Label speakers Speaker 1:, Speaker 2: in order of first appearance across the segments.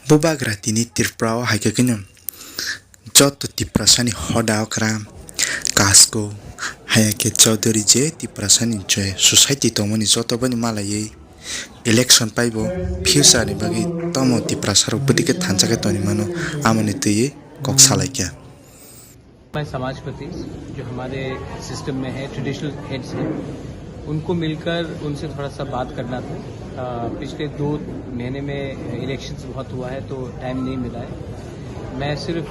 Speaker 1: Bubagrati tirprao haikakinum. Joto tiprasani hoda okram. Kasko. Hayake chaudhary je tiprasani joy society tomoni joto bani malaye. Election paibo future ni bagi tomo tiprasaro budike thanchake toni mano amani tuye koksalai kya.
Speaker 2: समाजपति जो हमारे system में है, traditional heads हैं, उनको मिलकर उनसे थोड़ा सा बात करना था। पिछले 2 महीने में इलेक्शंस बहुत हुआ है तो टाइम नहीं मिला है। मैं सिर्फ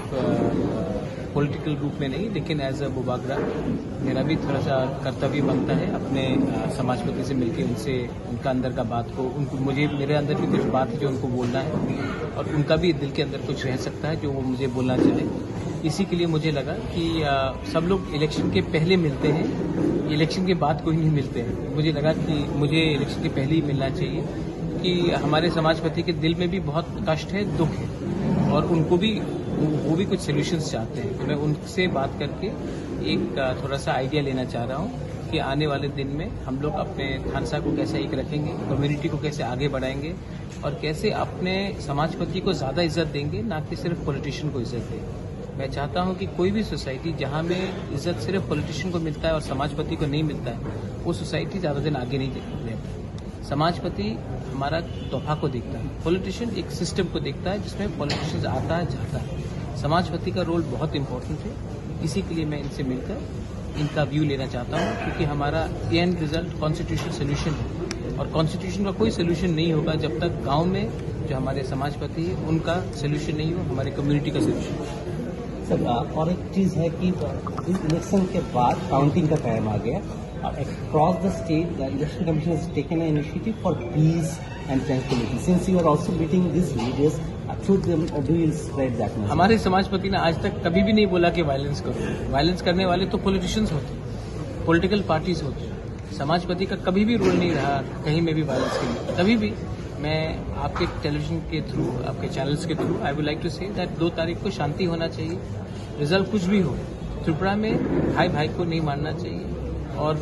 Speaker 2: पॉलिटिकल रूप में नहीं लेकिन एज अ बुबागरा मेरा भी थोड़ा सा कर्तव्य बनता है अपने समाजपति से मिलकर उनसे उनका अंदर का बात को मुझे मेरे अंदर भी कुछ बात है जो उनको बोलना है और उनका भी दिल के अंदर कुछ रह सकता है जो वो मुझे बोलना चाहे। इसी के लिए मुझे लगा कि सब लोग इलेक्शन के पहले मिलते हैं, इलेक्शन के बाद कोई नहीं मिलते हैं। मुझे लगा कि मुझे इलेक्शन के पहले ही मिलना चाहिए कि हमारे समाजपति के दिल में भी बहुत कष्ट है, दुख है और उनको भी वो भी कुछ सॉल्यूशंस चाहते हैं। तो मैं उनसे बात करके एक थोड़ा सा आइडिया लेना चाह रहा हूँ कि आने वाले दिन में हम लोग अपने थानसा को कैसे एक रखेंगे, कम्युनिटी को कैसे आगे बढ़ाएंगे और कैसे अपने समाजपति को ज़्यादा इज्जत देंगे, ना कि सिर्फ पॉलिटिशियन को इज्जत देंगे। मैं चाहता हूं कि कोई भी सोसाइटी जहां में इज्जत सिर्फ पॉलिटिशियन को मिलता है और समाजपति को नहीं मिलता है, वो सोसाइटी ज़्यादा दिन आगे नहीं रहती। समाजपति हमारा तोहफा को देखता है, पॉलिटिशियन एक सिस्टम को देखता है जिसमें पॉलिटिशियन आता है जाता है। समाजपति का रोल बहुत इंपॉर्टेंट है। इसी के लिए मैं इनसे मिलकर इनका व्यू लेना चाहता हूँ क्योंकि हमारा एंड रिजल्ट कॉन्स्टिट्यूशन सोल्यूशन है और कॉन्स्टिट्यूशन का कोई सोल्यूशन नहीं होगा जब तक गाँव में जो हमारे समाजपति है उनका सोल्यूशन नहीं हो, हमारे कम्युनिटी का सोल्यूशन।
Speaker 3: सर और एक चीज़ है कि इस इलेक्शन के बाद काउंटिंग का टाइम आ गया। Across the state, the election commission has taken an initiative for peace and tranquility. Since you are also meeting these leaders, through them, do you spread that message?
Speaker 2: हमारे समाजपति ने आज तक कभी भी नहीं बोला कि वायलेंस करो। वायलेंस करने वाले तो पॉलिटिशियंस होते, पॉलिटिकल पार्टीज होते। समाजपति का कभी भी रोल नहीं रहा कहीं में भी वायलेंस के लिए, कभी भी। मैं आपके टेलीविजन के थ्रू, आपके चैनल्स के through I would like to say that 2 तारीख को शांति होना चाहिए। रिजल्ट कुछ भी हो, त्रिपुरा में भाई भाई को नहीं मारना चाहिए और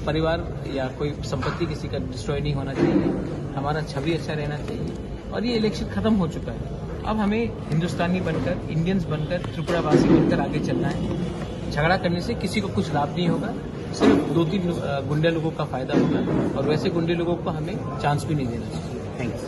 Speaker 2: परिवार या कोई संपत्ति किसी का डिस्ट्रॉय नहीं होना चाहिए। हमारा छवि अच्छा रहना चाहिए और ये इलेक्शन खत्म हो चुका है। अब हमें हिंदुस्तानी बनकर, इंडियंस बनकर, त्रिपुरावासी बनकर आगे चलना है। झगड़ा करने से किसी को कुछ लाभ नहीं होगा, सिर्फ 2-3 गुंडे लोगों का फायदा होगा और वैसे गुंडे लोगों को हमें चांस भी नहीं देना चाहिए।
Speaker 3: थैंक्स।